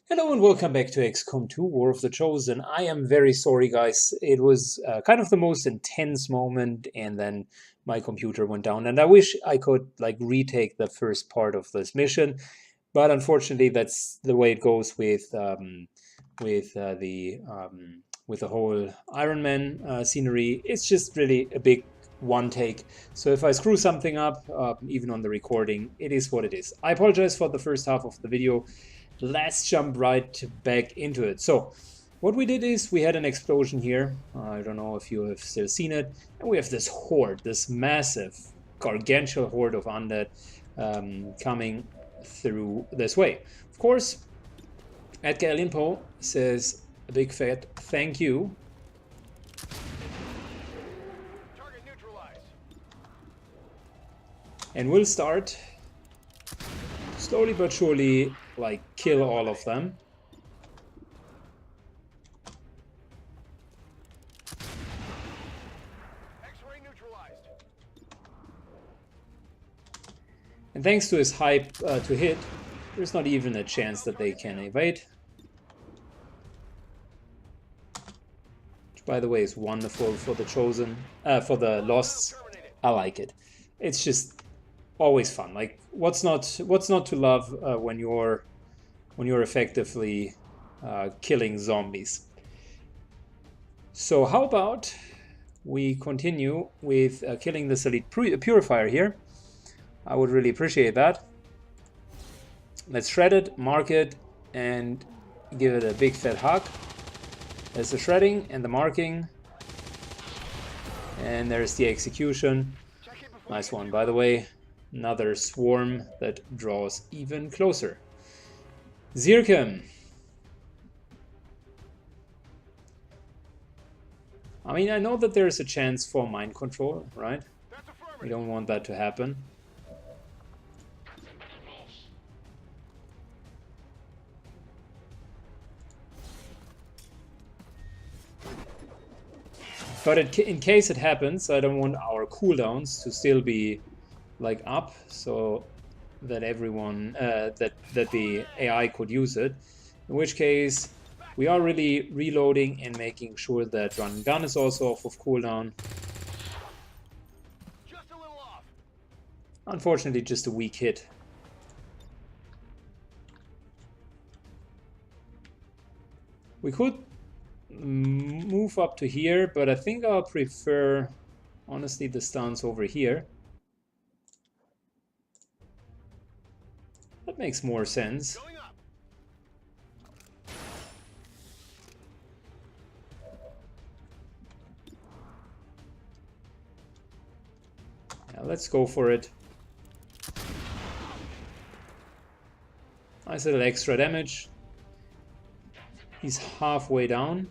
Hello and welcome back to XCOM2 War of the Chosen. I am very sorry, guys. It was kind of the most intense moment, and then my computer went down. And I wish I could retake the first part of this mission, but unfortunately, that's the way it goes with the whole Ironman scenery. It's just really a big one take. So if I screw something up, even on the recording, it is what it is. I apologize for the first half of the video. Let's jump right back into it. So what we did is we had an explosion here. I don't know if you have still seen it. And we have this horde, this massive, gargantuan horde of undead coming through this way. Of course, Edgar Limpo says a big fat thank you. Target neutralized. And we'll start slowly but surely, kill all of them. X-ray neutralized. And thanks to his hype to hit, there's not even a chance that they can evade. Which, by the way, is wonderful for the Chosen, for the Losts. I like it. It's just always fun. Like, what's not to love when you're effectively killing zombies? So how about we continue with killing this elite purifier here? I would really appreciate that. Let's shred it, mark it, and give it a big fat hug. There's the shredding and the marking. And there's the execution. Nice one, by the way. Another swarm that draws even closer. Zircon. I mean, I know that there's a chance for mind control, right? We don't want that to happen. But in case it happens, I don't want our cooldowns to still be up, so that everyone that the AI could use it. In which case, we are really reloading and making sure that run and gun is also off of cooldown. Just a little off. Unfortunately, just a weak hit. We could move up to here, but I think I'll prefer, honestly, the stance over here. That makes more sense. Yeah, let's go for it. Nice little extra damage. He's halfway down.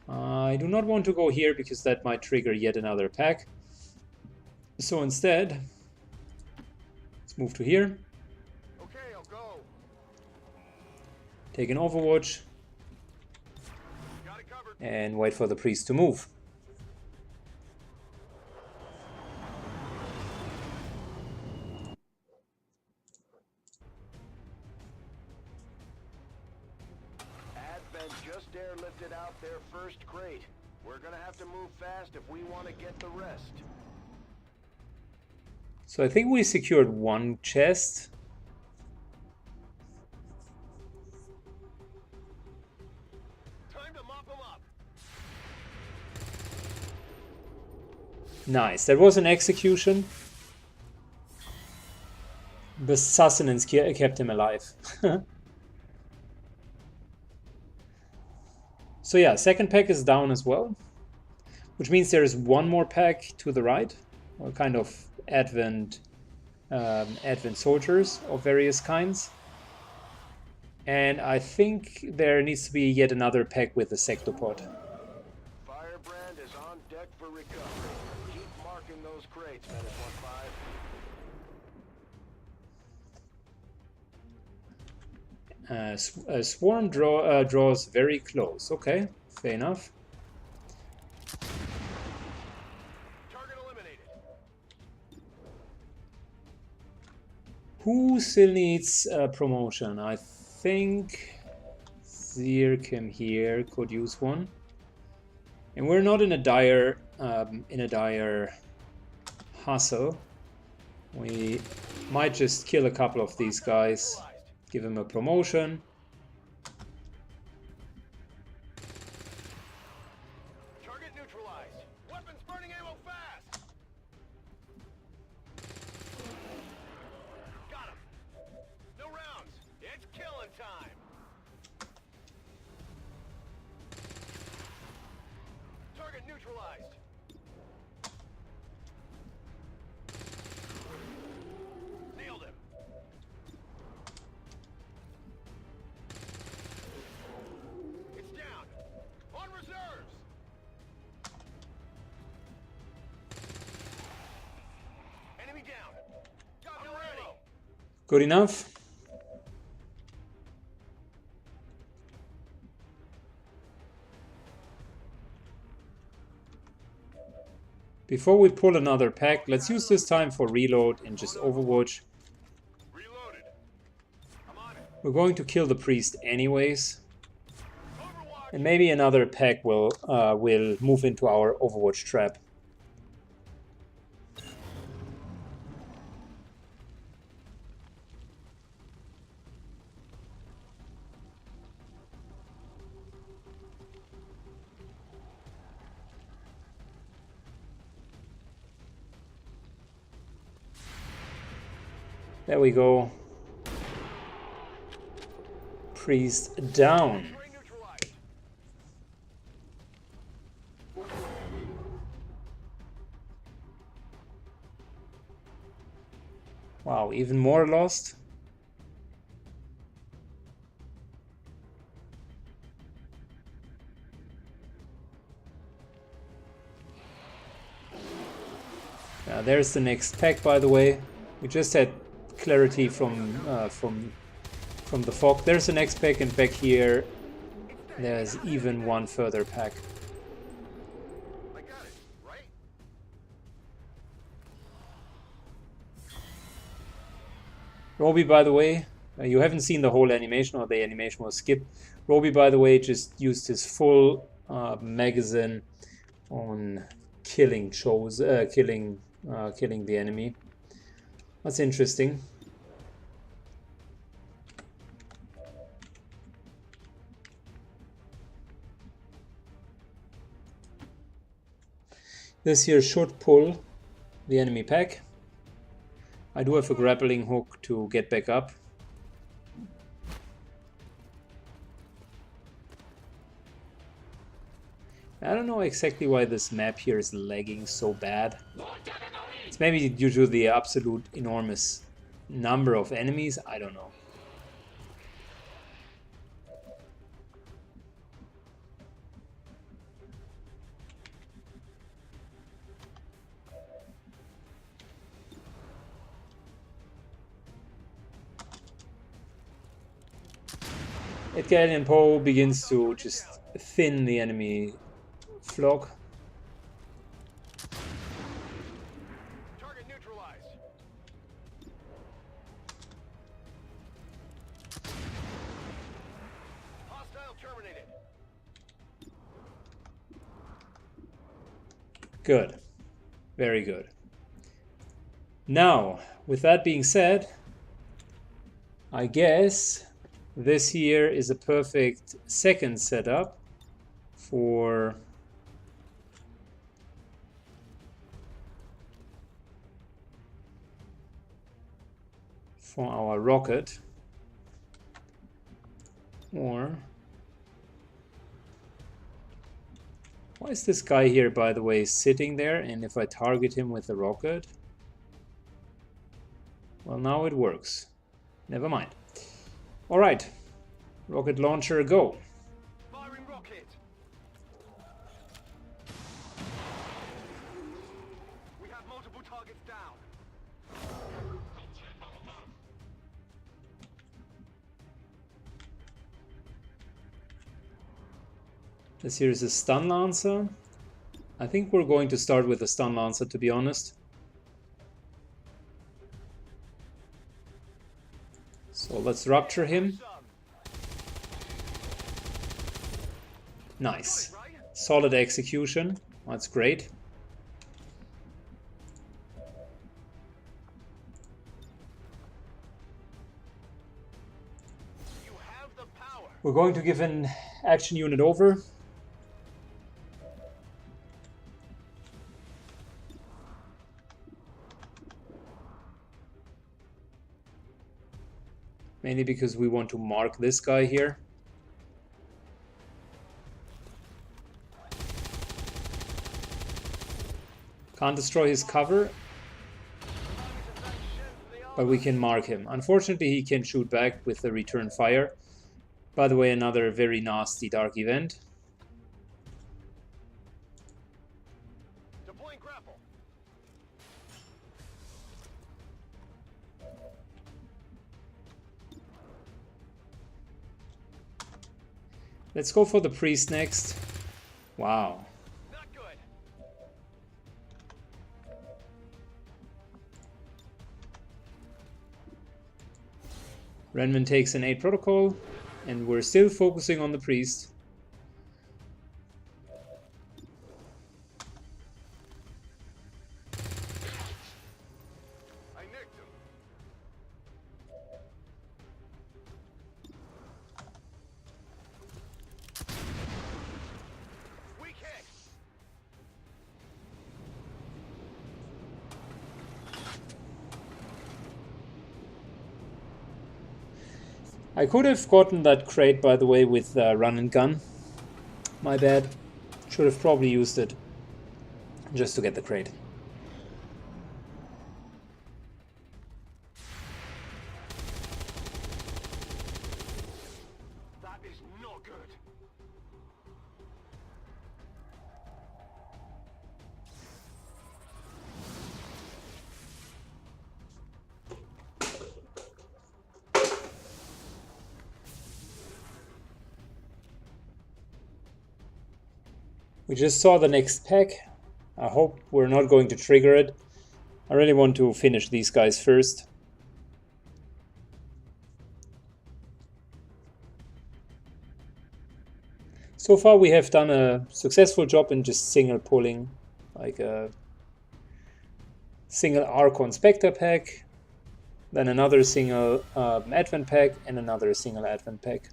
I do not want to go here because that might trigger yet another pack. So instead, let's move to here. Okay, I'll go. Take an overwatch. Got it covered. And wait for the priest to move. Just airlifted out their first crate. We're gonna have to move fast if we want to get the rest. So I think we secured one chest. Time to mop them up. Nice. That was an execution. The sustenance kept him alive. So yeah, second pack is down as well, which means there is one more pack to the right, or kind of advent soldiers of various kinds. And I think there needs to be yet another pack with the sectopod. Firebrand is on deck for recovery. Keep marking those crates, Menace 1-5. A swarm draws very close. Okay, fair enough. Target eliminated. Who still needs promotion? I think Zirkim here could use one. And we're not in a dire hustle. We might just kill a couple of these guys, give him a promotion. Target neutralized. Weapons burning ammo fast. Got him. No rounds. It's killing time. Target neutralized. Nailed him. It's down. On reserves. Enemy down. Got him ready. Good enough. Before we pull another pack, let's use this time for reload and just Overwatch. Reloaded. I'm on it. We're going to kill the priest anyways, Overwatch. and maybe another pack will move into our Overwatch trap. There we go. Priest down. Terrain neutralized. Wow, even more lost. There's the next pack, by the way. We just had clarity from the fog. There's the next pack, and back here there's even one further pack. I got it, right? Roby, by the way, you haven't seen the whole animation, or the animation was skipped. Roby, by the way, just used his full magazine on killing the enemy. That's interesting. This here should pull the enemy pack. I do have a grappling hook to get back up. I don't know exactly why this map here is lagging so bad. It's maybe due to the absolute enormous number of enemies, I don't know. Edgar Allan Poe begins to just thin the enemy flock. Target neutralized. Hostile terminated. Good. Very good. Now, with that being said, I guess this here is a perfect second setup for our rocket. Or why is this guy here, by the way, sitting there? And if I target him with the rocket, well, now it works. Never mind. All right, rocket launcher, go. Firing rocket. We have multiple targets down. This here is a stun lancer. I think we're going to start with a stun lancer, to be honest. So let's rupture him. Nice. Solid execution. That's great. We're going to give an action unit over. Mainly because we want to mark this guy here. Can't destroy his cover, but we can mark him. Unfortunately, he can shoot back with the return fire. By the way, another very nasty dark event. Deploying grapple. Let's go for the priest next. Wow. Not good. Renman takes an 8 protocol, and we're still focusing on the priest. I nicked him. Weak hit. I could have gotten that crate, by the way, with run and gun. My bad. Should have probably used it just to get the crate. That is not good. We just saw the next pack. I hope we're not going to trigger it. I really want to finish these guys first. So far we have done a successful job in just single pulling, like a single Archon Spectre pack, then another single Advent pack, and another single Advent pack.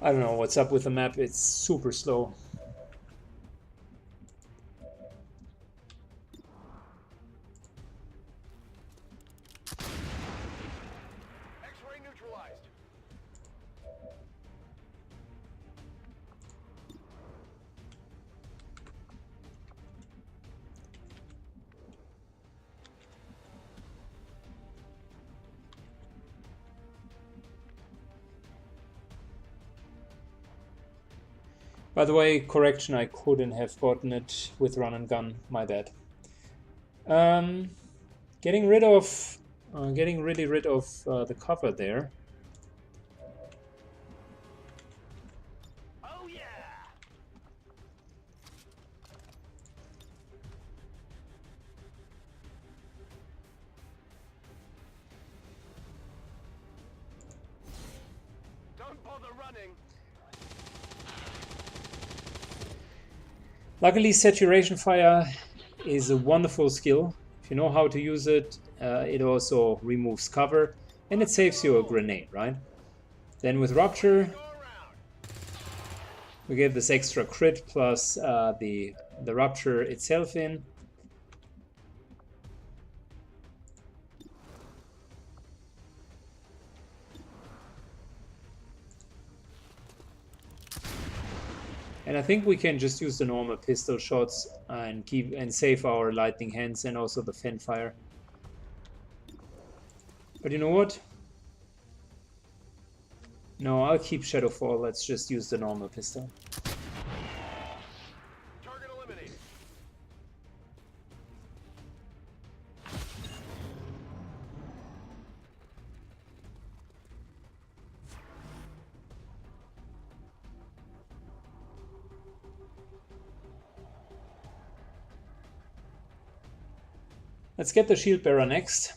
I don't know what's up with the map, it's super slow. X-ray neutralized. By the way, correction, I couldn't have gotten it with run and gun, my bad. Getting really rid of the cover there. Oh yeah. Don't bother running. Luckily, saturation fire is a wonderful skill. If you know how to use it, it also removes cover and it saves you a grenade, right? Then with Rupture, we get this extra crit plus the Rupture itself in. And I think we can just use the normal pistol shots and save our lightning hands and also the Fen fire. But you know what? No, I'll keep Shadowfall. Let's just use the normal pistol. Target eliminated. Let's get the shield bearer next.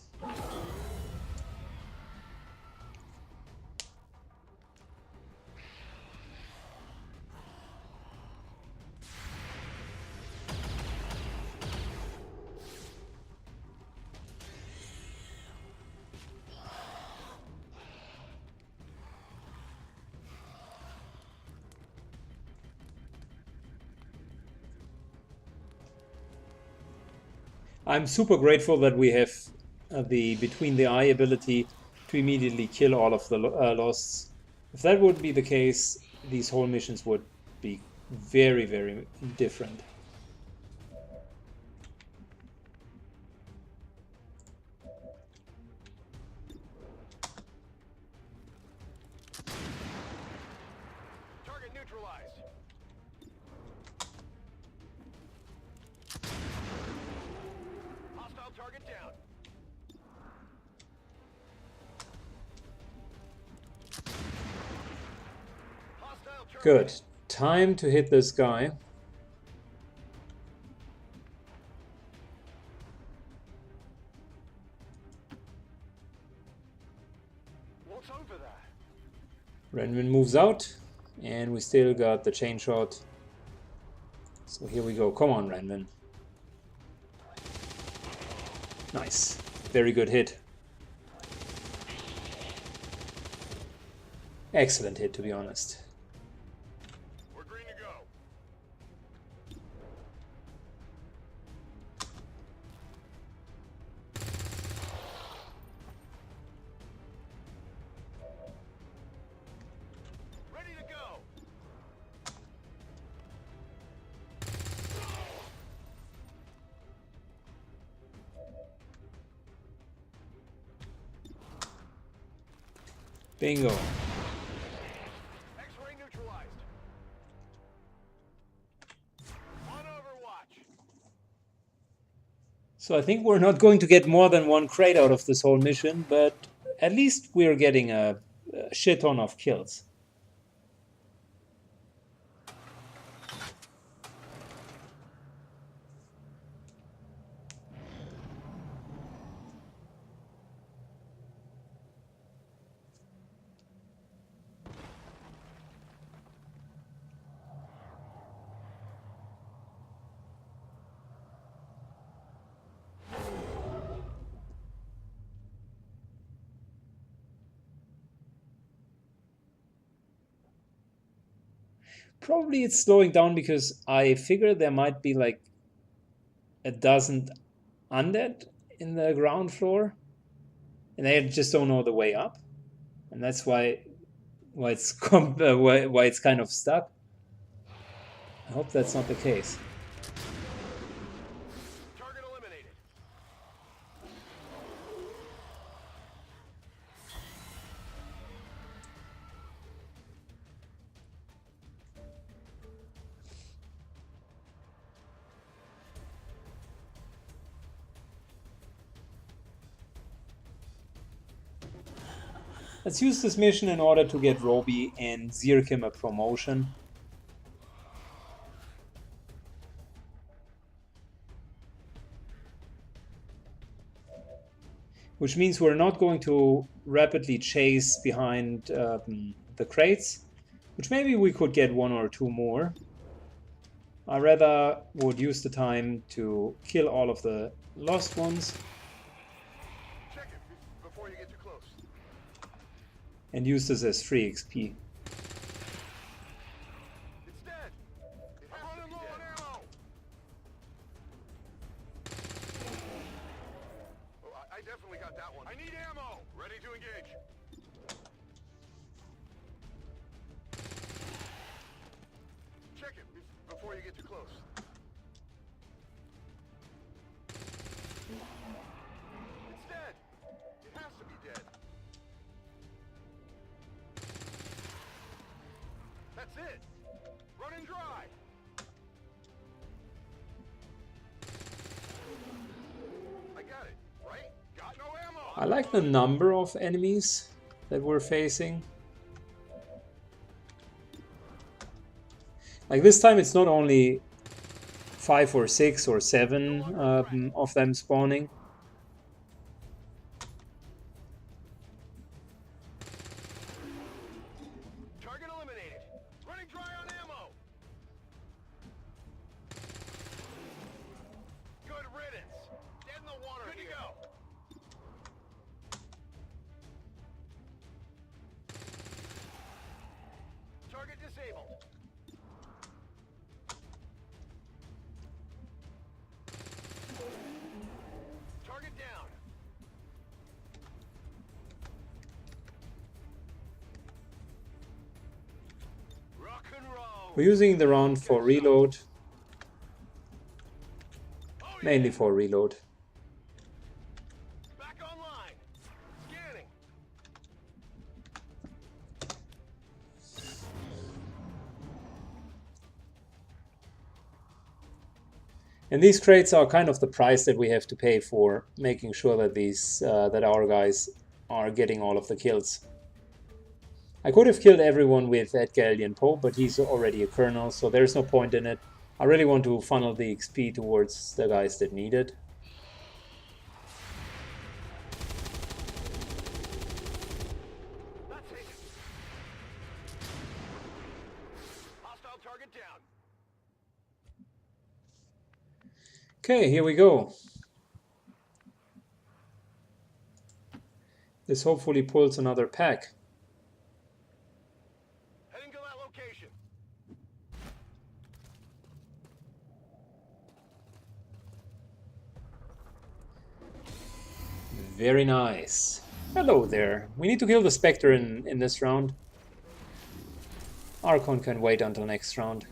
I'm super grateful that we have the between the eye ability to immediately kill all of the losts. If that would be the case, these whole missions would be very, very different. Target neutralized. Hostile target down. Hostile target. Good. Time to hit this guy. What's over there? Renwin moves out, and we still got the chain shot. So here we go. Come on, Renwin. Nice. Very good hit. Excellent hit, to be honest. We're green to go. Ready to go. Bingo. X-ray neutralized. On Overwatch. So I think we're not going to get more than one crate out of this whole mission, but at least we're getting a shit ton of kills. Probably it's slowing down because I figured there might be like a dozen undead in the ground floor, and they just don't know the way up, and that's why it's why it's kind of stuck. I hope that's not the case. Target eliminated. Let's use this mission in order to get Roby and Zirkim a promotion. Which means we're not going to rapidly chase behind the crates, which maybe we could get one or two more. I rather would use the time to kill all of the lost ones. Check it before you get too close. And use this as free XP. It's dead. I'm running low on ammo. Oh, I definitely got that one. I need ammo. Ready to engage. Check it before you get too close. It's dead. It has to be dead. That's it. Running dry. I got it. Right? Got no ammo. I like the number of enemies that we're facing. Like this time it's not only 5 or 6 or 7 of them spawning. disabled. Target down. Rock and roll. We're using the round for reload. Oh, yeah. Mainly for reload. Back online. Scanning. And these crates are kind of the price that we have to pay for making sure that that our guys are getting all of the kills. I could have killed everyone with Edgar Alien Poe, but he's already a colonel, so there's no point in it. I really want to funnel the XP towards the guys that need it. That's it. Hostile target down. Okay, here we go. This hopefully pulls another pack. Heading to that location. Very nice. Hello there. We need to kill the Spectre in this round. Archon can wait until next round.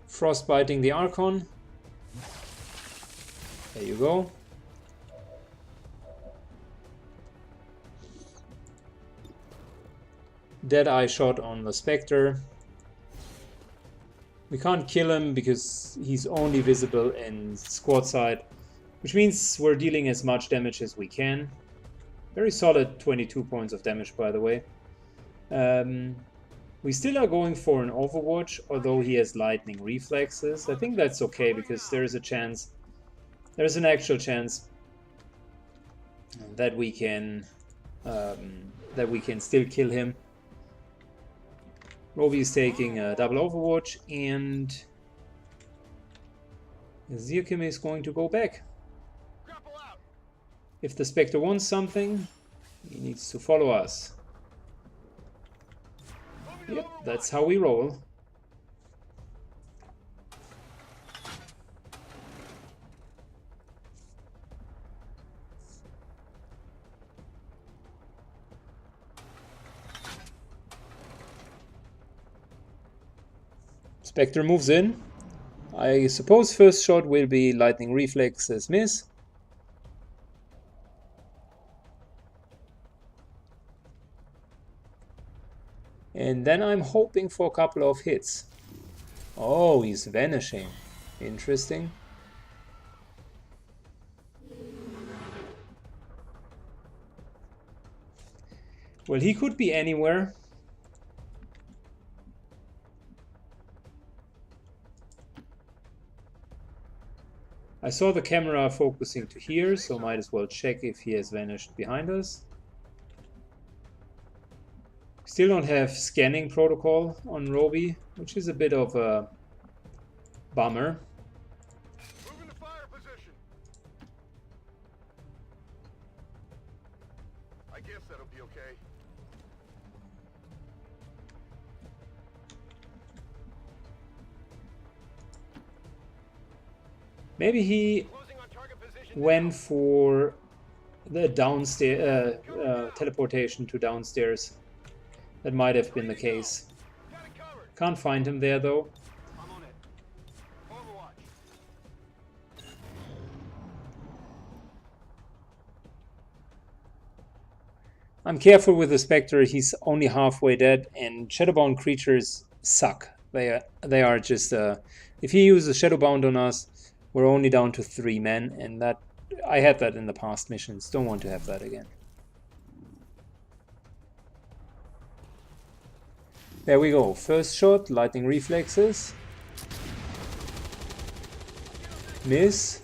Frostbiting the Archon. There you go. Deadeye shot on the Spectre. We can't kill him because he's only visible in squad side, which means we're dealing as much damage as we can. Very solid 22 points of damage, by the way. We still are going for an Overwatch, although he has lightning reflexes. I think that's okay because there is a chance, there's an actual chance that we can still kill him. Roby is taking a double Overwatch, and Zirkim is going to go back. If the Spectre wants something, he needs to follow us. Yep, that's how we roll. Spectre moves in. I suppose first shot will be lightning reflexes miss. And then I'm hoping for a couple of hits. Oh, he's vanishing. Interesting. Well, he could be anywhere. I saw the camera focusing to here, so might as well check if he has vanished behind us. Still don't have scanning protocol on Roby, which is a bit of a bummer. Moving to fire position. I guess that'll be okay. Maybe he went for the downstairs teleportation to downstairs. That might have been the case. Can't find him there though. I'm on it. Overwatch. I'm careful with the Spectre. He's only halfway dead, and Shadowbound creatures suck. They are just if he uses Shadowbound on us, we're only down to 3 men, and that I had that in the past missions. Don't want to have that again. There we go. First shot, lightning reflexes. Miss.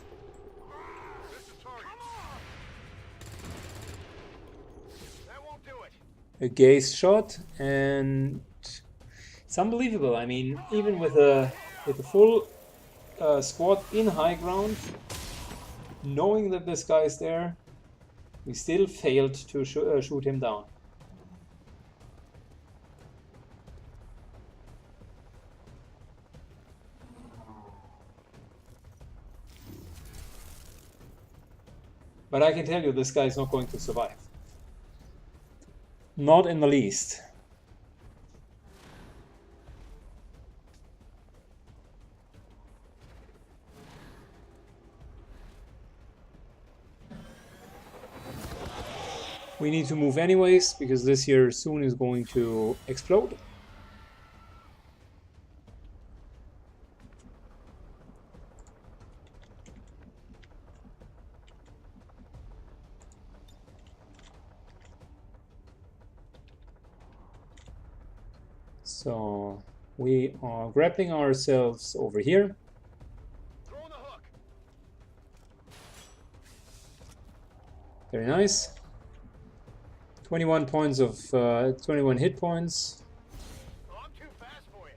A gaze shot, and it's unbelievable. I mean, even with a full squad in high ground, knowing that this guy is there, we still failed to shoot him down. But I can tell you, this guy is not going to survive. Not in the least. We need to move anyways, because this here soon is going to explode. So we are grappling ourselves over here. Very nice. 21 points of 21 hit points. I'm too fast for you.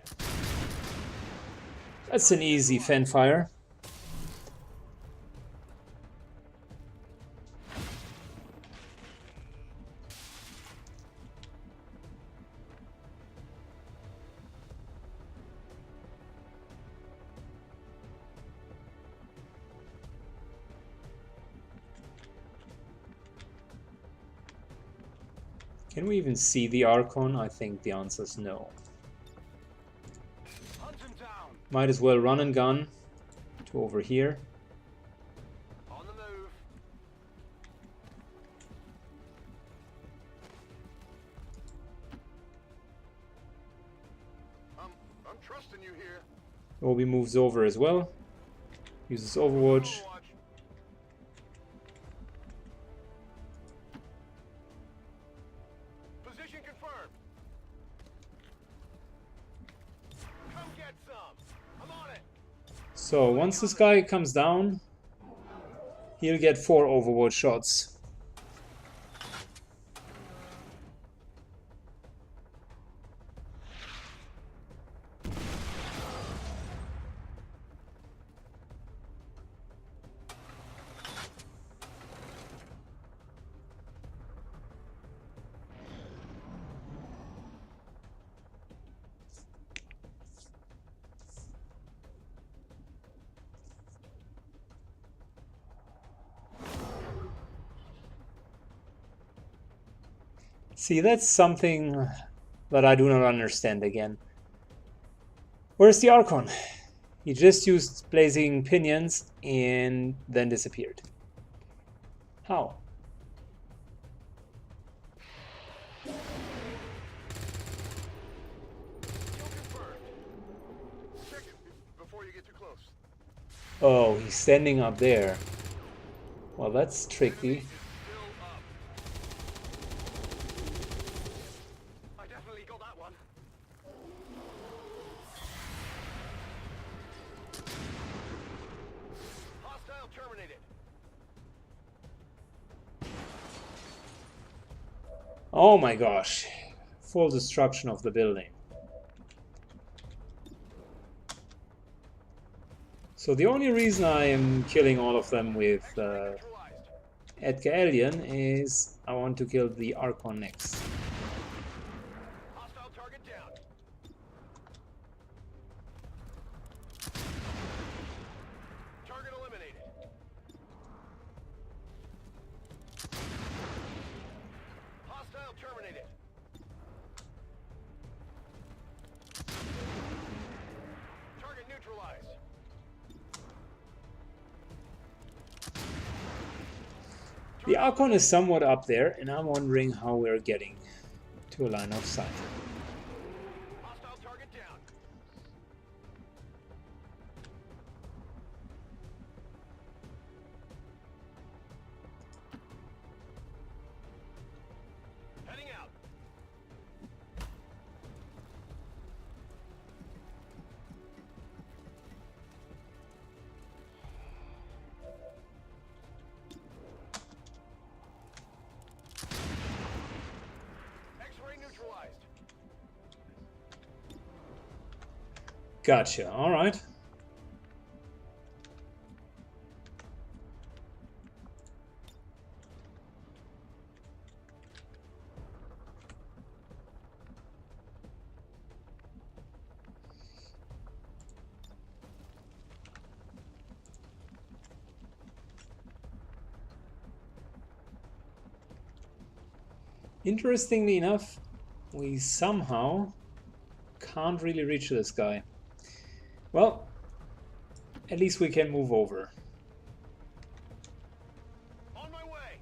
That's an easy fan fire. Can we even see the Archon? I think the answer is no. Might as well run and gun to over here. On the move. I'm trusting you here. Obi moves over as well. Uses Overwatch. Position confirmed. Come get some. I'm on it. So once this guy comes down, he'll get 4 Overwatch shots. See, that's something that I do not understand again. Where's the Archon? He just used Blazing Pinions and then disappeared. How? Before you get too close. Oh, he's standing up there. Well, that's tricky. I definitely got that one. Hostile terminated. Oh my gosh. Full destruction of the building. So the only reason I am killing all of them with Edgar Alien is I want to kill the Archon next. Hostile target down. Target eliminated. Hostile terminated. Target neutralized. The Archon is somewhat up there, and I'm wondering how we're getting to a line of sight. Hostile target down. Heading out. Gotcha, alright. Interestingly enough, we somehow can't really reach this guy. Well, at least we can move over. On my way.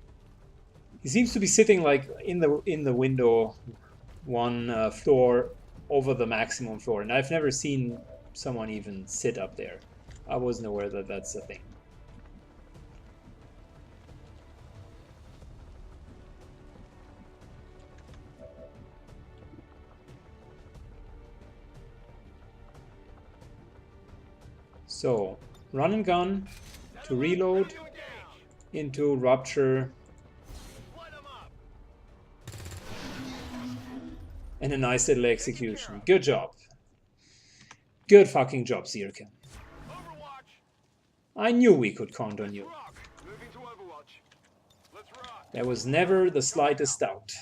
He seems to be sitting like in the window, one floor over the maximum floor, and I've never seen someone even sit up there. I wasn't aware that that's a thing. So, run and gun to reload into rupture and a nice little execution. Good job. Good fucking job, Zirka. I knew we could count on you. There was never the slightest doubt.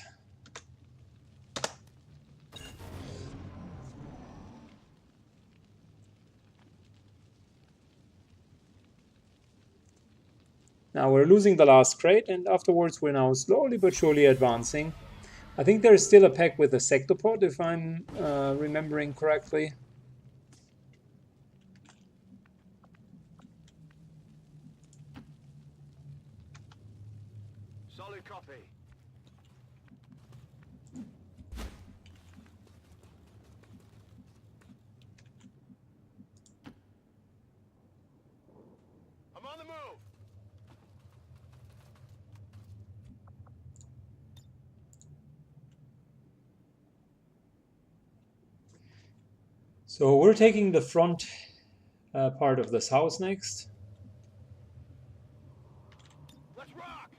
Now we're losing the last crate, and afterwards we're now slowly but surely advancing. I think there's still a pack with a sectopod, if I'm remembering correctly. Solid copy. I'm on the move. So we're taking the front part of this house next. Let's rock.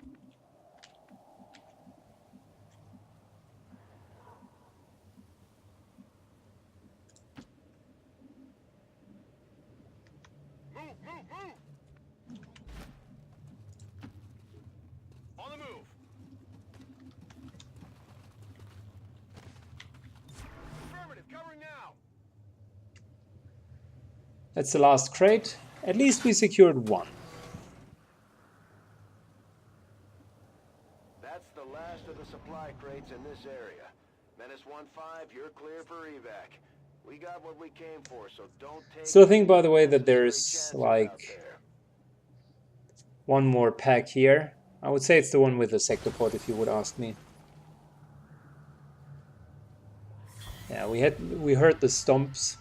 Move, move, move. On the move. Affirmative, covering now. That's the last crate. At least we secured one. That's the last of the supply crates in this area. Menace 1-5, you're clear for evac. We got what we came for, so don't take... So I think, by the way, that there's like one more pack here. I would say it's the one with the sectopod, if you would ask me. Yeah, we heard the stomps.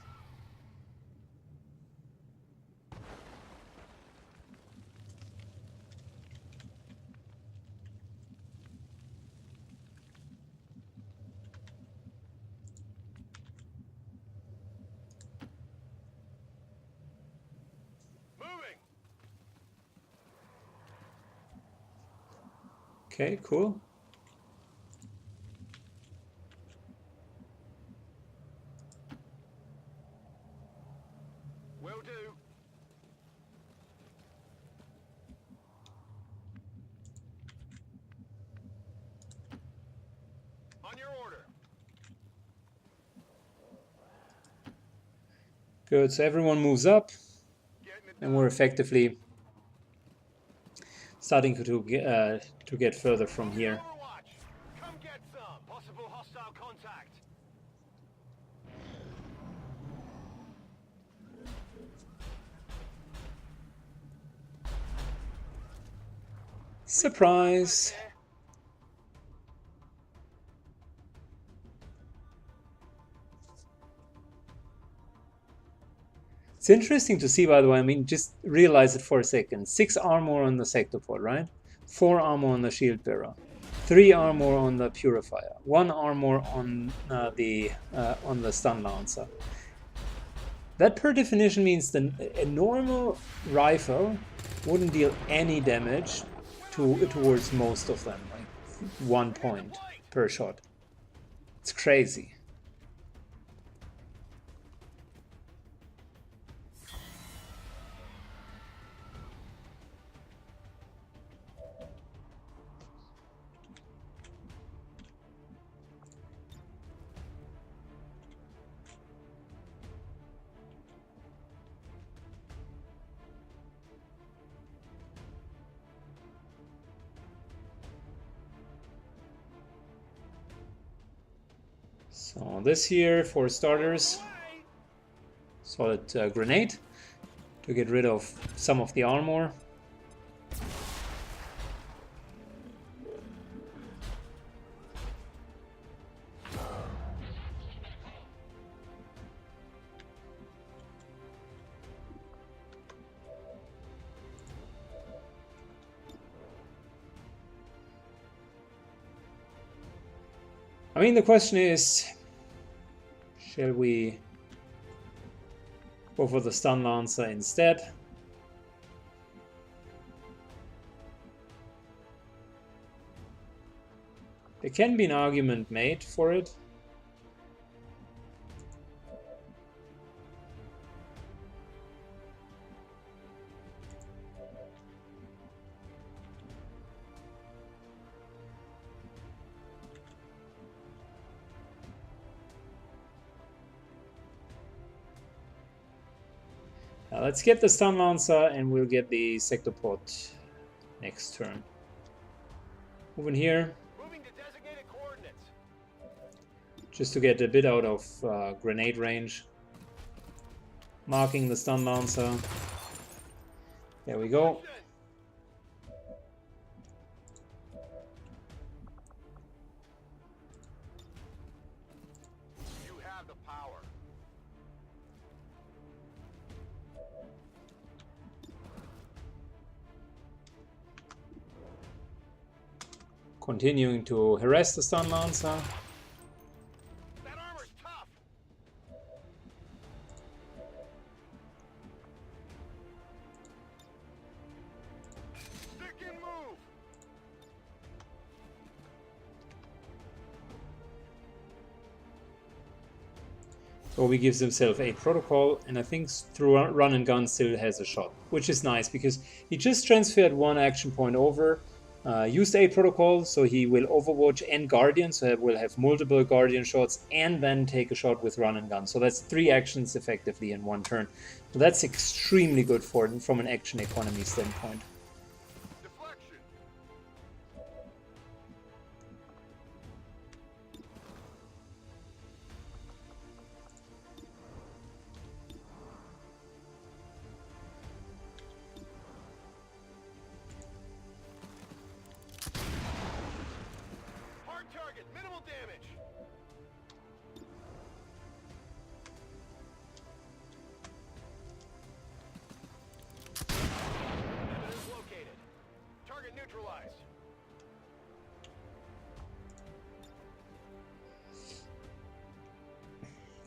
Okay, cool. Will do. On your order. Good, so everyone moves up, and we're effectively starting to get further from here. Come get some. Possible hostile contact. Surprise! It's interesting to see, by the way, I mean, just realize it for a second. 6 armor on the sectopod, right? 4 armor on the shield bearer. 3 armor on the purifier. 1 armor on the stun lancer. That per definition means that a normal rifle wouldn't deal any damage towards most of them. Like 1 point per shot. It's crazy. So this here, for starters, solid grenade to get rid of some of the armor. I mean, the question is, shall we go for the stun lancer instead? There can be an argument made for it. Let's get the stun lancer and we'll get the sector pod next turn. Moving here. Moving to designated coordinates. Just to get a bit out of grenade range. Marking the stun lancer. There we go. You have the power. Continuing to harass the stun lancer. That armor's tough. Stick and move. Obi gives himself 8 protocol, and I think through run and gun still has a shot, which is nice because he just transferred 1 action point over, used 8 protocol, so he will Overwatch and Guardian, so he will have multiple Guardian shots and then take a shot with run and gun. So that's 3 actions effectively in 1 turn. So that's extremely good for him from an action economy standpoint. Deflection. Hard target, minimal damage. Evidence located. Target neutralized.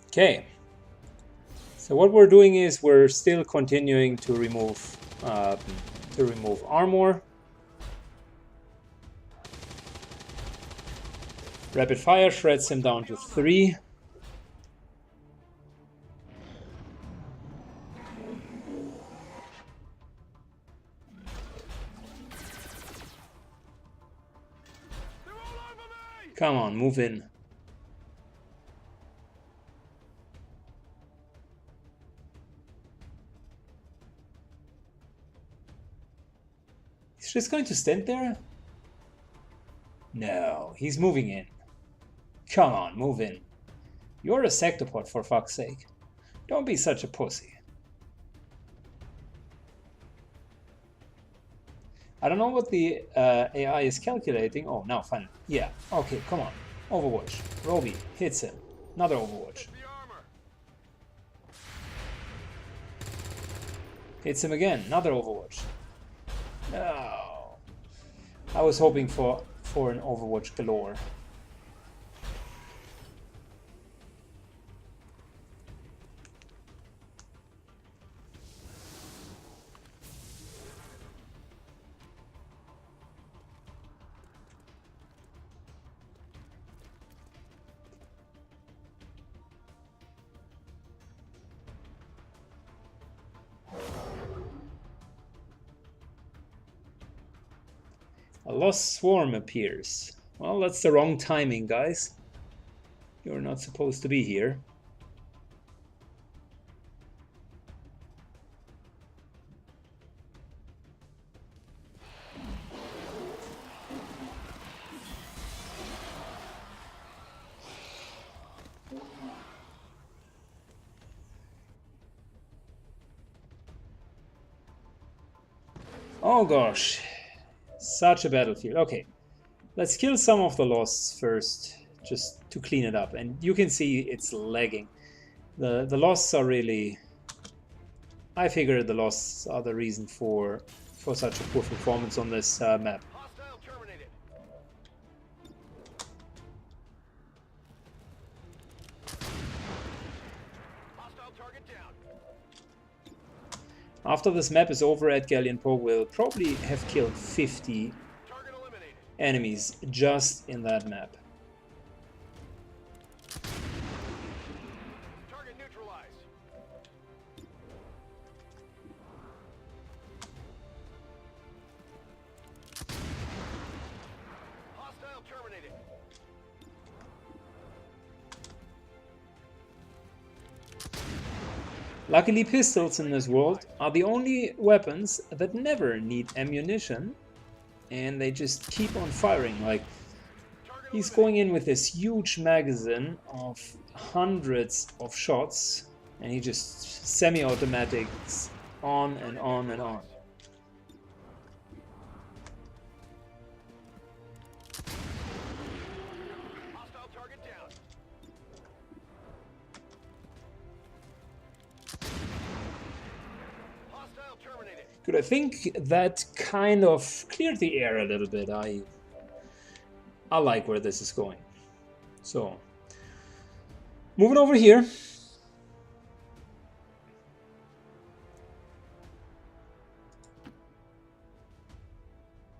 Okay. So what we're doing is we're still continuing to remove armor. Rapid fire shreds him down to 3. They're all over me! Come on, move in. He's just going to stand there? No, he's moving in. Come on, move in. You're a sectopod, for fuck's sake. Don't be such a pussy. I don't know what the AI is calculating. Oh, now fine. Yeah, okay, come on. Overwatch. Roby hits him. Another Overwatch. The armor. Hits him again. Another Overwatch. No. I was hoping for an Overwatch galore. A lost swarm appears. Well, that's the wrong timing, guys. You're not supposed to be here. Oh gosh, such a battlefield. Okay, let's kill some of the losts first, just to clean it up. And you can see it's lagging. The losts are really... I figure the losts are the reason for such a poor performance on this map. Hostile terminated. Hostile target down. After this map is over, at Galleon Poe will probably have killed 50 Target eliminated. enemies just in that map. Target neutralized. Hostile terminated. Luckily, pistols in this world are the only weapons that never need ammunition, and they just keep on firing. Like, he's going in with this huge magazine of hundreds of shots, and he just semi-automatics on and on and on. Hostile target down. Hostile terminated. Good, I think that kind of cleared the air a little bit. I like where this is going. So, moving over here.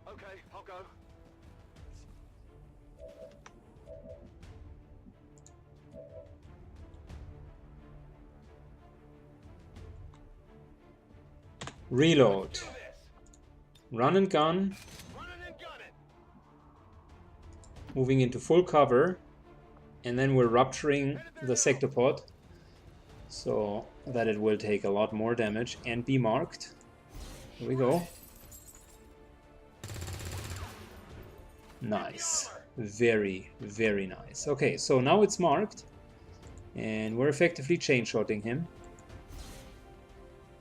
Okay, I'll go. Reload. Do this. Run and gun. Run it and gun it. Moving into full cover. And then we're rupturing the sector pod, so that it will take a lot more damage and be marked. Here we go. Nice. Very, very nice. Okay, so now it's marked. And we're effectively chain-shotting him.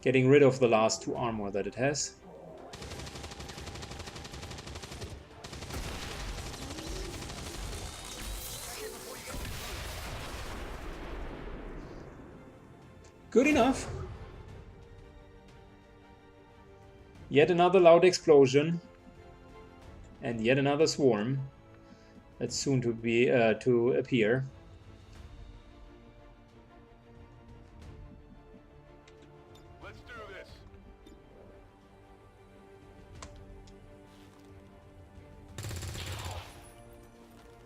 Getting rid of the last 2 armor that it has. Good enough. Yet another loud explosion. And yet another swarm. That's soon to appear. Let's do this.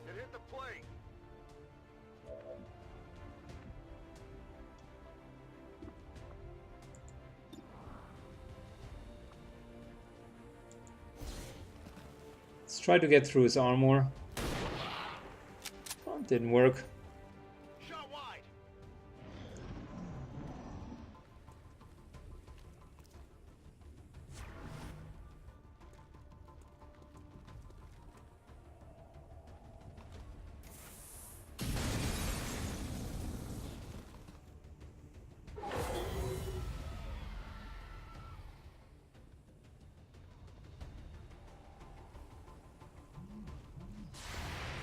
It hit the plate. Let's try to get through his armor. Oh, didn't work. Shot wide.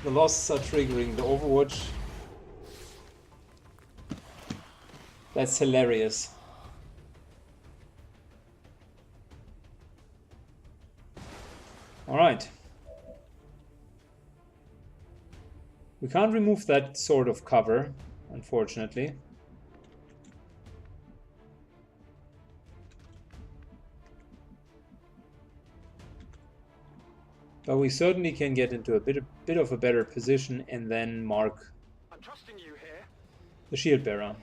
The losses are triggering the Overwatch. That's hilarious. Alright. We can't remove that sort of cover, unfortunately. But we certainly can get into a bit of a better position and then mark I'm trusting you here. the shield bearer.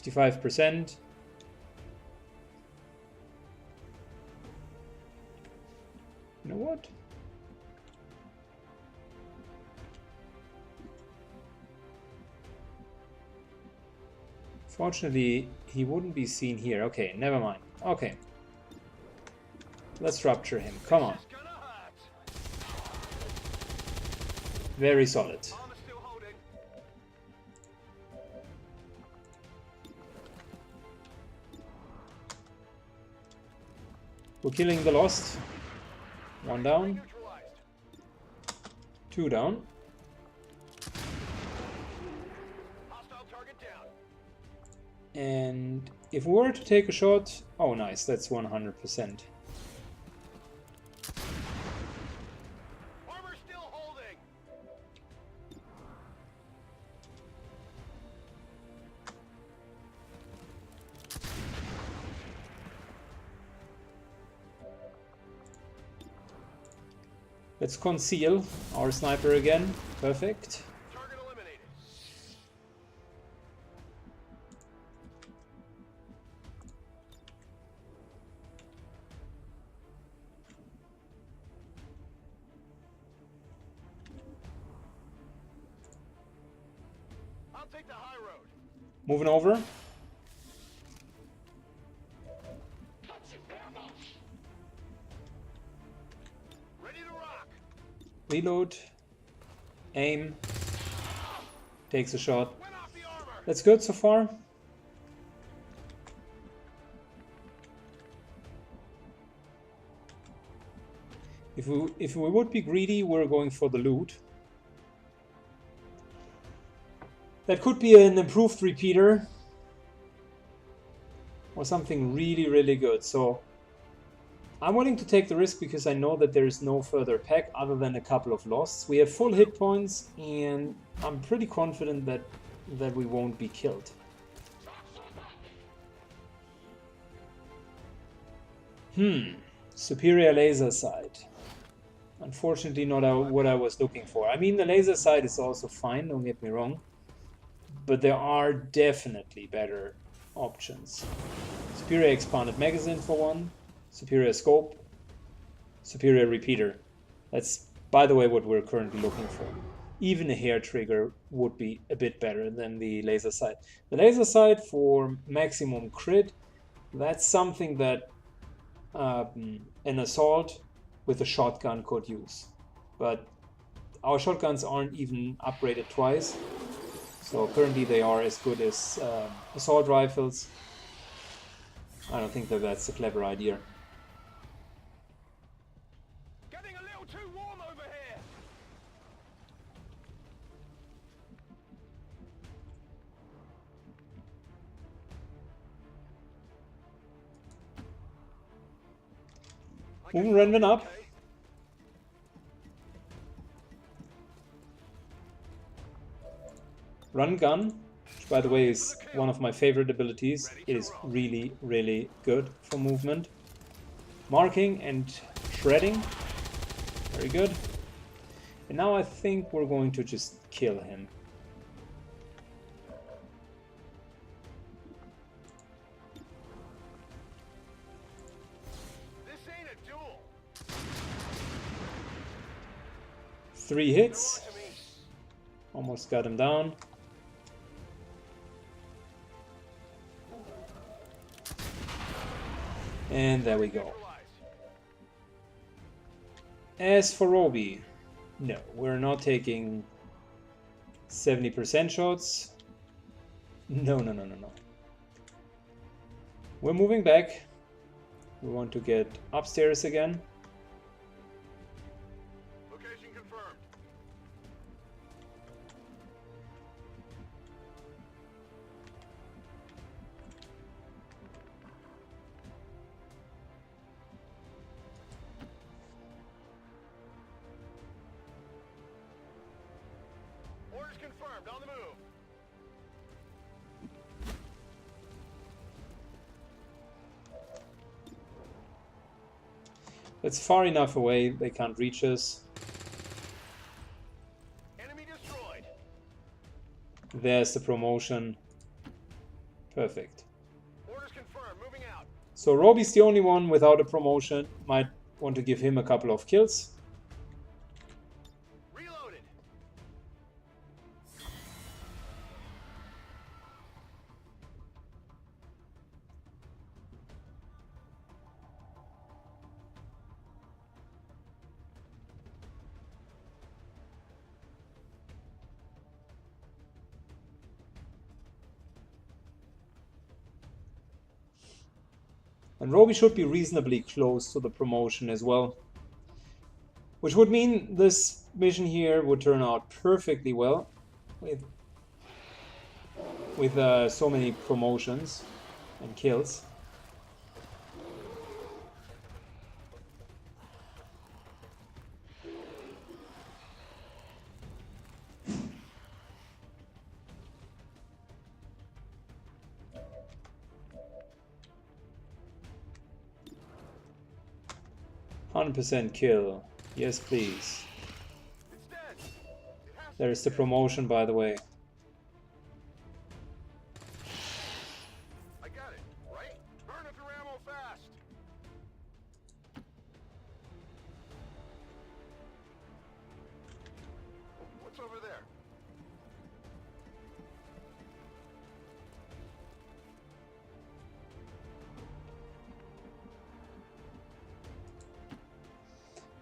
%. You know what? Fortunately, he wouldn't be seen here. Okay, never mind. Okay. Let's rupture him. Come on. It's gonna hurt. Very solid. Armor still holding. We're killing the Lost. One down. Neutralized. Two down. Hostile target down. And if we were to take a shot... Oh, nice. That's 100%. Armor still holding. Let's conceal our sniper again. Perfect. Target eliminated. I'll take the high road. Moving over. Ready to rock. Reload. Aim. Takes a shot. Went off the armor. That's good so far. If we would be greedy, we're going for the loot. That could be an improved repeater or something really, really good. So I'm willing to take the risk because I know that there is no further pack other than a couple of losts. We have full hit points and I'm pretty confident that we won't be killed. Superior laser sight. Unfortunately not what I was looking for. I mean, the laser sight is also fine, don't get me wrong. But there are definitely better options. Superior expanded magazine for one. Superior scope. Superior repeater. That's, by the way, what we're currently looking for. Even a hair trigger would be a bit better than the laser sight. The laser sight for maximum crit, that's something that an assault with a shotgun could use. But our shotguns aren't even upgraded twice. So currently they are as good as assault rifles. I don't think that that's a clever idea. Getting a little too warm over here. Moving Renman up. Okay. Run gun, which by the way is one of my favorite abilities. It is really, really good for movement. Marking and shredding. Very good. And now I think we're going to just kill him. This ain't a duel. 3 hits. To me. Almost got him down. And there we go. As for Roby, no, we're not taking 70% shots. No. We're moving back. We want to get upstairs again. Location confirmed. Orders confirmed. On the move. It's far enough away, they can't reach us. Enemy destroyed. There's the promotion. Perfect. Orders confirmed. Moving out. So Roby's the only one without a promotion. Might want to give him a couple of kills. Reloaded. And Roby should be reasonably close to the promotion as well. Which would mean this mission here would turn out perfectly well with so many promotions and kills. %100% kill. Yes, please. There's the promotion, by the way. I got it, right? Burn up your ammo fast. What's over there?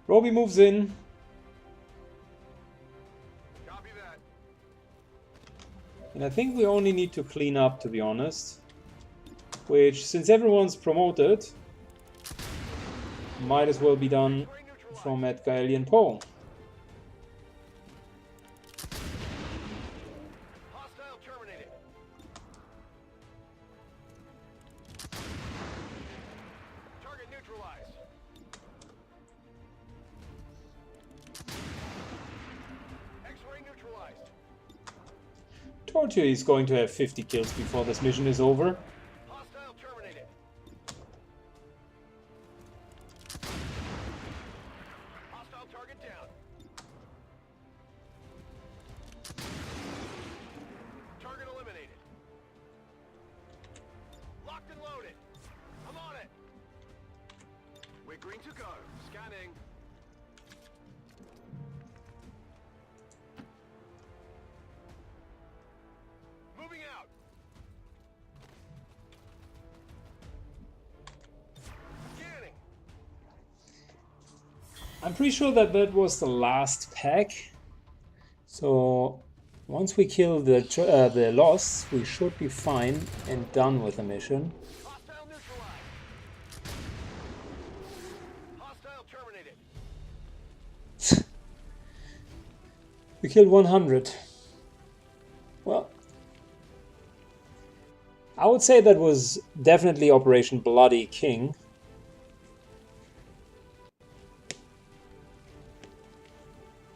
Roby moves in. Copy that. And I think we only need to clean up, to be honest. Which, since everyone's promoted, might as well be done from Edgar Alien Poe. Hostile terminated. Target neutralized. X-ray neutralized. Told you he's going to have 50 kills before this mission is over. Hostile terminated. Hostile target down. Target eliminated. Locked and loaded. I'm on it. We're green to go. Scanning. Moving out. Scanning. I'm pretty sure that that was the last pack. So once we kill the loss, we should be fine and done with the mission. Hostile neutralized. Hostile terminated. We killed 100. Well, I would say that was definitely Operation Bloody King.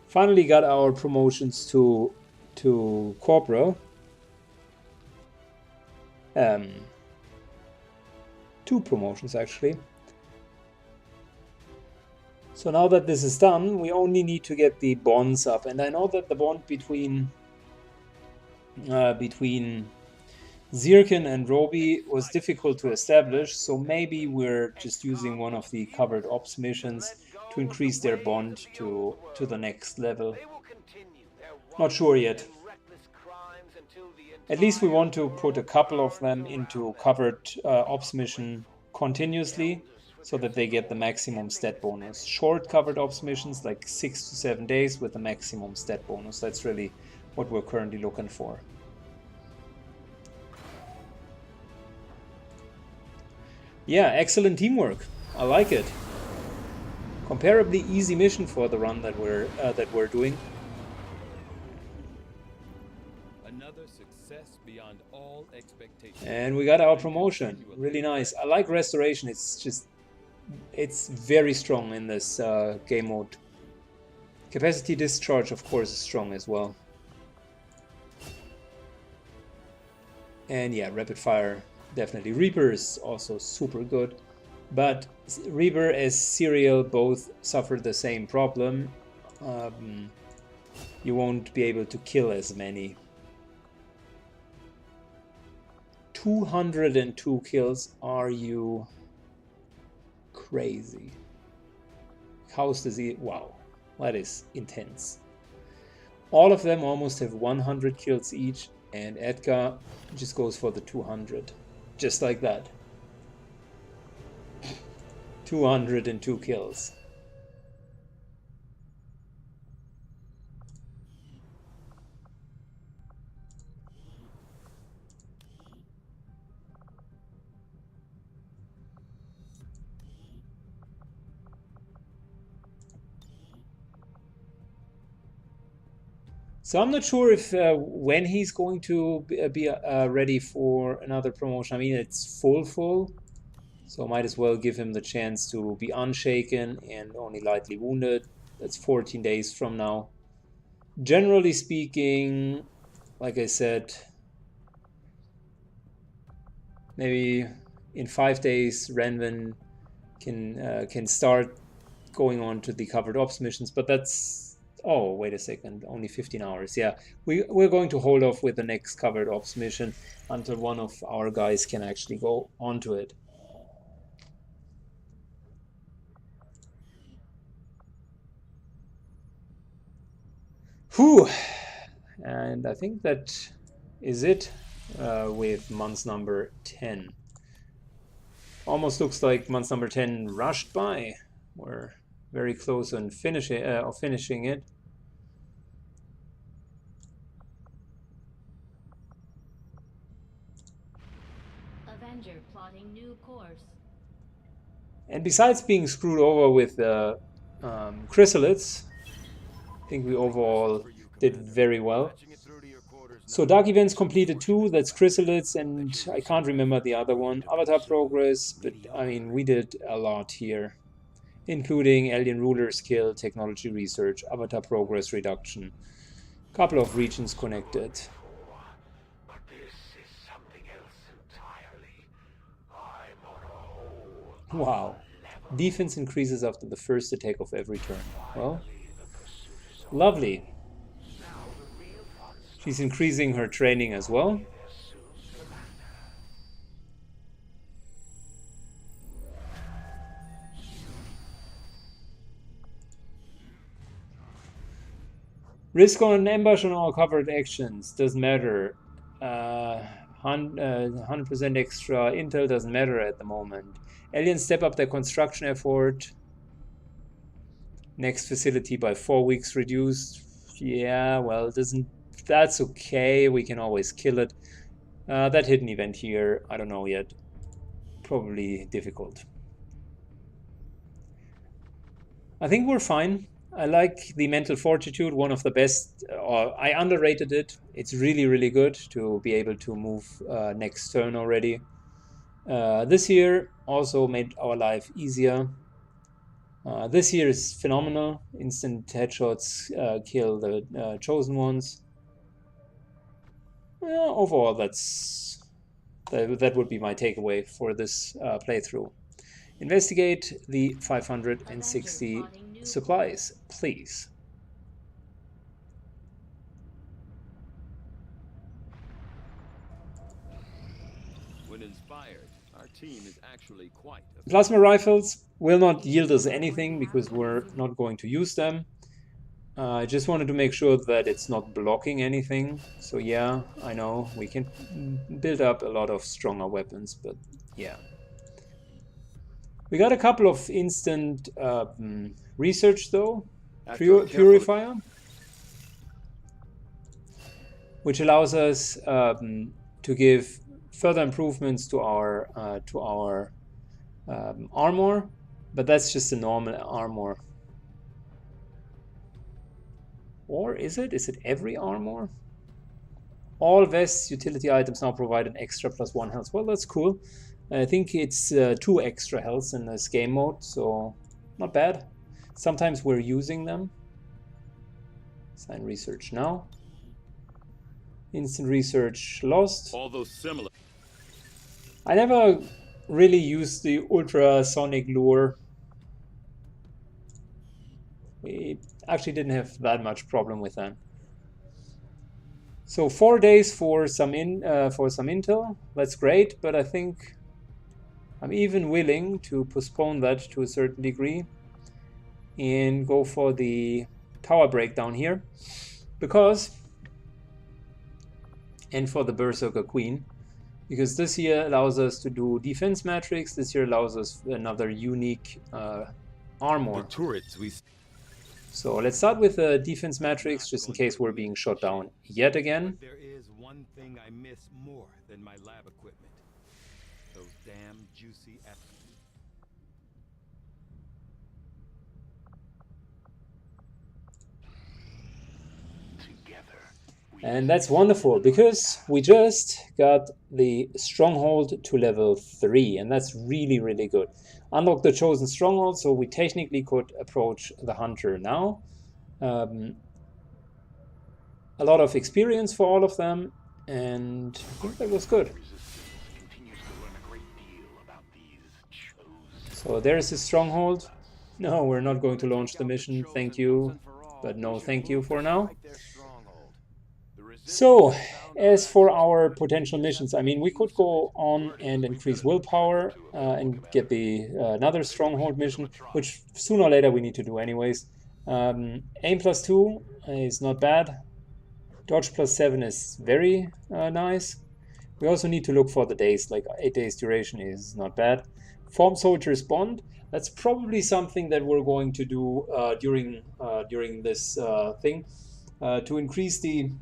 Finally got our promotions to Corporal. 2 promotions actually. So now that this is done, we only need to get the bonds up. And I know that the bond between Zirkin and Roby was difficult to establish, so maybe we're just using one of the covered ops missions to increase their bond to the next level. Not sure yet. At least we want to put a couple of them into covered ops mission continuously, so that they get the maximum stat bonus. Short covered ops missions, like 6 to 7 days with the maximum stat bonus. That's really what we're currently looking for. Yeah, excellent teamwork. I like it. Comparably easy mission for the run that we're doing. Another success beyond all expectations. And we got our promotion. Really nice. I like restoration. It's very strong in this game mode. Capacity discharge, of course, is strong as well. And yeah, rapid fire, definitely. Reaper is also super good. But Reaper as Serial both suffer the same problem. You won't be able to kill as many. 202 kills, are you crazy? How's does he? Wow, that is intense. All of them almost have 100 kills each, and Edgar just goes for the 200, just like that. 202 kills. So I'm not sure if when he's going to be ready for another promotion. I mean, it's full, so might as well give him the chance to be unshaken and only lightly wounded. That's 14 days from now. Generally speaking, like I said, maybe in 5 days, Renvin can start going on to the covered ops missions, but that's... Oh, wait a second, only 15 hours. Yeah, we're going to hold off with the next covered ops mission until one of our guys can actually go onto it. Whew! And I think that is it with month number 10. Almost looks like month number 10 rushed by. We're very close on finishing it. Avenger plotting new course. And besides being screwed over with chrysalids, I think we overall did very well. So Dark Events completed 2, that's chrysalids, and I can't remember the other one. Avatar progress, but I mean, we did a lot here, including Alien Rulers Kill, technology research, avatar progress reduction, couple of regions connected. But this is something else entirely. I'm on a whole Wow. Defense increases after the first attack of every turn. Well, lovely. She's increasing her training as well. Risk on an ambush on all covered actions. Doesn't matter. 100% extra intel doesn't matter at the moment. Aliens step up their construction effort. Next facility by 4 weeks reduced. Yeah, well, that's okay. We can always kill it. That hidden event here, I don't know yet. Probably difficult. I think we're fine. I like the mental fortitude, one of the best. I underrated it. It's really, really good to be able to move next turn already. This year also made our life easier. This year is phenomenal. Instant headshots kill the chosen ones. Overall, that would be my takeaway for this playthrough. Investigate the 560 supplies, please. When inspired, our team is actually quite effective. Plasma rifles will not yield us anything because we're not going to use them. I just wanted to make sure that it's not blocking anything. So yeah, I know we can build up a lot of stronger weapons, but yeah. We got a couple of instant research though. Purifier, which allows us to give further improvements to our armor, but that's just a normal armor. Or is it? Is it every armor? All vests, utility items now provide an extra +1 health. Well, that's cool. I think it's 2 extra healths in this game mode, so not bad. Sometimes we're using them. Sign research now. Instant research lost. Although similar. I never really used the ultrasonic lure. We actually didn't have that much problem with that. So 4 days for some intel. That's great, but I think I'm even willing to postpone that to a certain degree and go for the tower breakdown here, and for the Berserker Queen, because this year allows us to do defense matrix. This year allows us another unique armor. The turrets we... So let's start with the defense matrix, just in case we're being shot down yet again. There is one thing I miss more than my lab equipment. Those damn juicy apples. together. And that's wonderful because we just got the stronghold to level 3, and that's really, really good. Unlock the chosen stronghold, so we technically could approach the hunter now. A lot of experience for all of them, and I think that was good. So there's his stronghold. No, we're not going to launch the mission, thank you, but no thank you for now. So, as for our potential missions, I mean, we could go on and increase willpower and get the another stronghold mission, which sooner or later we need to do anyways. Aim +2 is not bad. Dodge +7 is very nice. We also need to look for the days, like 8 days duration is not bad. Form Soldier's Bond, that's probably something that we're going to do during this thing to increase the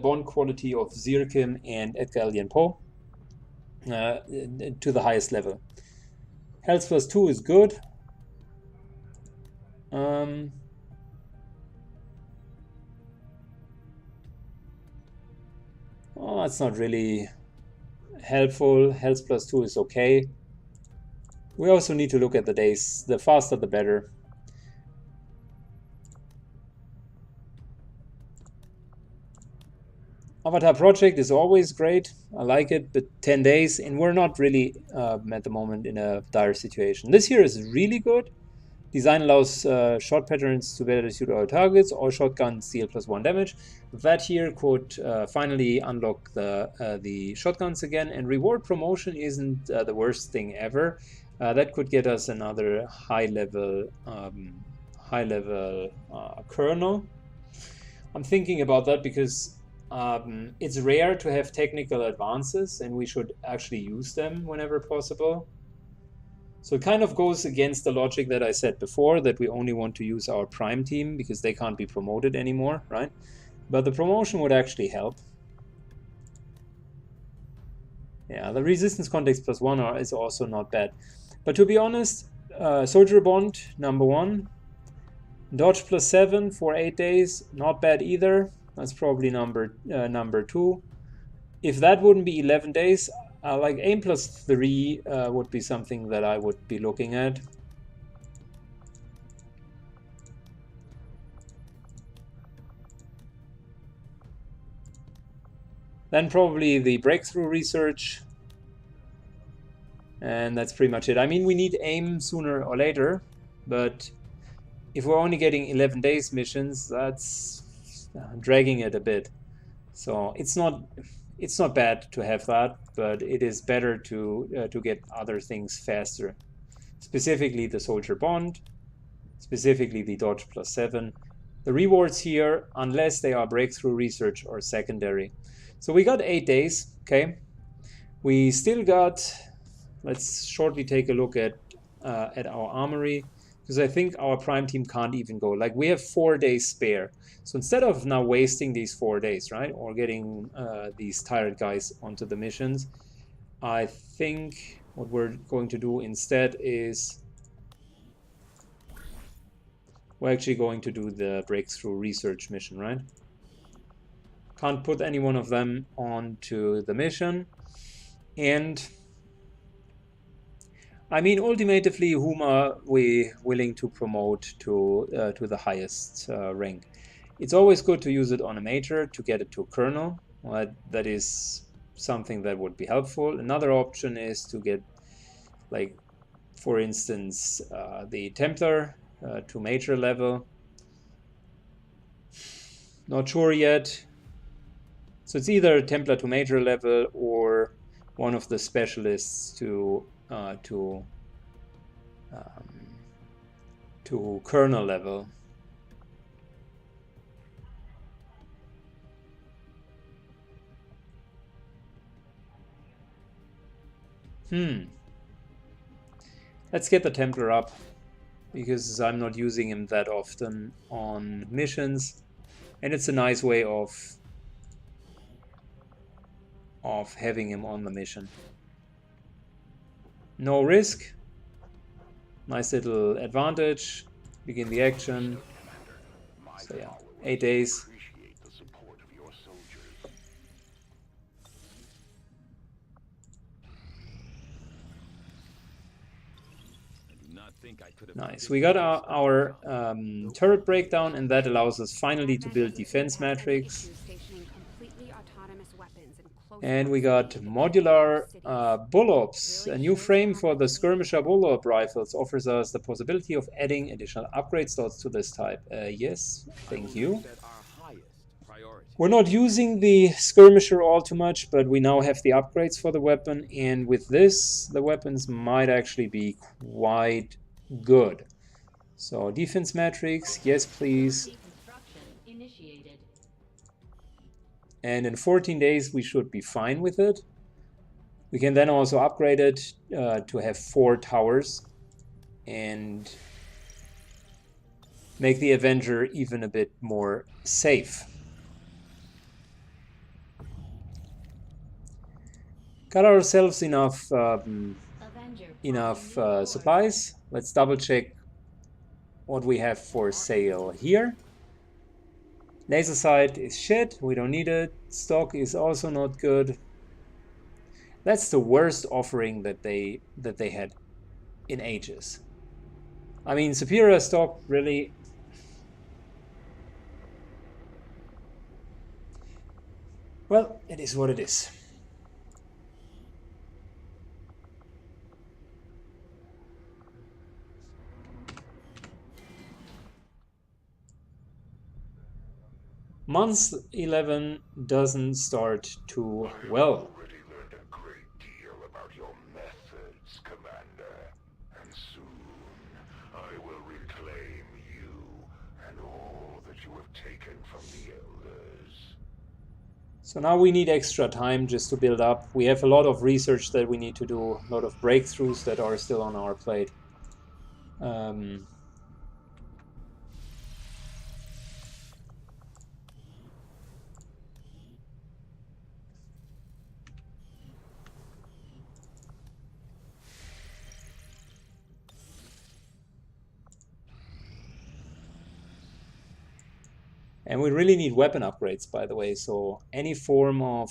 bond quality of Zirkim and Edgar Allan Poe to the highest level. Health +2 is good. Oh, that's not really helpful. Health +2 is okay. We also need to look at the days. The faster the better. Avatar Project is always great. I like it, but 10 days, and we're not really at the moment in a dire situation. This here is really good. Design allows shot patterns to better suit our targets. All shotguns deal +1 damage. That here could finally unlock the shotguns again, and reward promotion isn't the worst thing ever. That could get us another high-level kernel. I'm thinking about that because it's rare to have technical advances, and we should actually use them whenever possible. So it kind of goes against the logic that I said before, that we only want to use our prime team because they can't be promoted anymore, right? But the promotion would actually help. Yeah, the resistance context +1 is also not bad. But to be honest, Soldier Bond, #1. Dodge +7 for 8 days, not bad either. That's probably number 2. If that wouldn't be 11 days, like Aim +3 would be something that I would be looking at. Then probably the breakthrough research. And that's pretty much it. I mean, we need Aim sooner or later, but if we're only getting 11 days missions, that's dragging it a bit. So it's not bad to have that, but it is better to get other things faster. Specifically the Soldier Bond, specifically the Dodge +7. The rewards here, unless they are breakthrough research or secondary. So we got 8 days, okay? We still got, let's shortly take a look at our armory, because I think our prime team can't even go. Like, we have 4 days spare. So instead of now wasting these 4 days, right, or getting these tired guys onto the missions, I think what we're going to do instead is we're actually going to do the breakthrough research mission, right? Can't put any one of them onto the mission. And I mean, ultimately, whom are we willing to promote to the highest rank? It's always good to use it on a major to get it to colonel. Well, that is something that would be helpful. Another option is to get, like, for instance, the Templar to major level. Not sure yet. So it's either Templar to major level or one of the specialists to colonel level. Let's get the Templar up, because I'm not using him that often on missions, and it's a nice way of having him on the mission. No risk. Nice little advantage. Begin the action. So yeah, 8 days. think I could have Nice. We got our turret breakdown, and that allows us finally to build defense matrix. And we got modular bullets. A new frame for the skirmisher bullet rifles offers us the possibility of adding additional upgrade slots to this type. Yes, thank you. We're not using the skirmisher all too much, but we now have the upgrades for the weapon, and with this, the weapons might actually be quite good. So defense matrix, yes please. And in 14 days we should be fine with it. We can then also upgrade it to have 4 towers and make the Avenger even a bit more safe. Got ourselves enough supplies. Let's double check what we have for sale here. Laser sight is shit, we don't need it. Stock is also not good. That's the worst offering that they had in ages. I mean, superior stock, really. Well, it is what it is. Month 11 doesn't start too well. I've already learned a great deal about your methods, Commander. And soon, I will reclaim you and all that you have taken from the Elders. So now we need extra time just to build up. We have a lot of research that we need to do, a lot of breakthroughs that are still on our plate. And we really need weapon upgrades, by the way, so any form of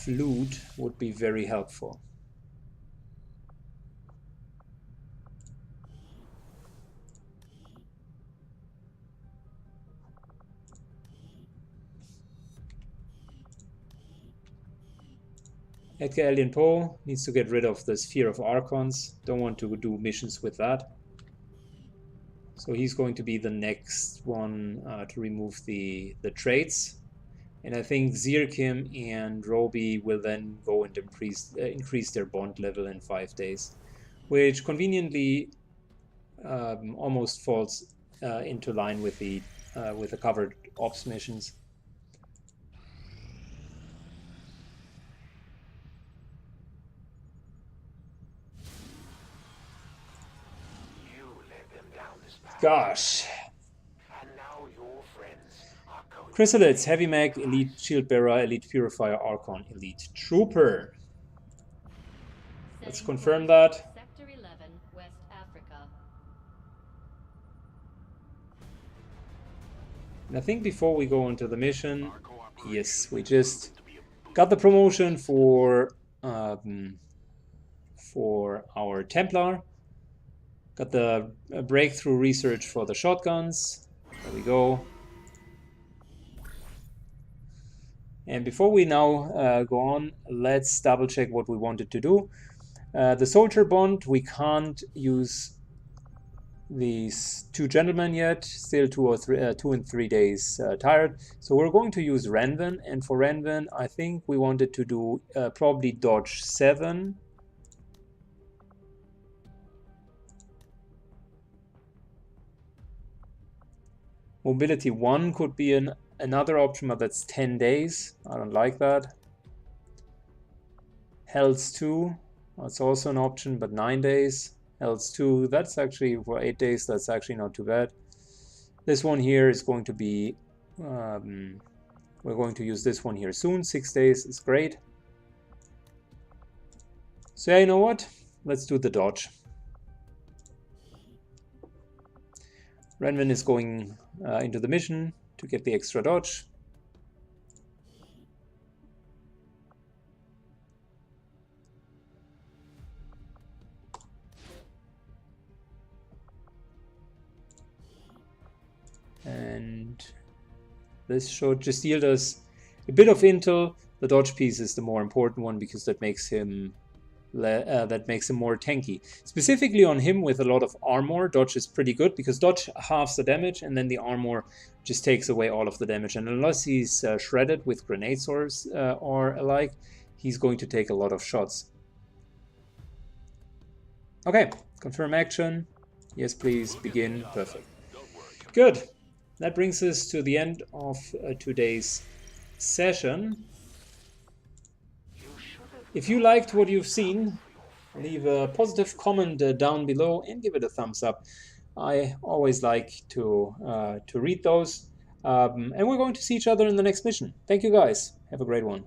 loot would be very helpful. Edgar Allan Poe needs to get rid of the Sphere of Archons. Don't want to do missions with that. So he's going to be the next one to remove the traits. And I think Zirkim and Roby will then go and increase their bond level in 5 days, which conveniently almost falls into line with the covered ops missions. Gosh. Chrysalids, Heavy Mag, Elite Shield Bearer, Elite Purifier, Archon, Elite Trooper. Let's confirm that. Sector 11, West Africa. And I think before we go into the mission, yes, we just got the promotion for our Templar. Got the breakthrough research for the shotguns. There we go. And before we now go on, let's double check what we wanted to do. The soldier bond, we can't use these 2 gentlemen yet. Still 2 and 3 days tired. So we're going to use Renvin. And for Renvin, I think we wanted to do probably dodge 7. Mobility 1 could be another option, but that's 10 days. I don't like that. Health 2, that's also an option, but 9 days. Health 2, that's actually for 8 days, that's actually not too bad. This one here is going to be, we're going to use this one here soon. 6 days is great. So yeah, you know what? Let's do the dodge. Renvin is going into the mission to get the extra dodge. And this should just yield us a bit of intel. The dodge piece is the more important one because that makes him more tanky. Specifically on him with a lot of armor, dodge is pretty good because dodge halves the damage and then the armor just takes away all of the damage. And unless he's shredded with grenade swords or alike, he's going to take a lot of shots. Okay, confirm action. Yes, please, begin. Perfect. Good. That brings us to the end of today's session. If you liked what you've seen, leave a positive comment down below and give it a thumbs up. I always like to read those. And we're going to see each other in the next mission. Thank you guys. Have a great one.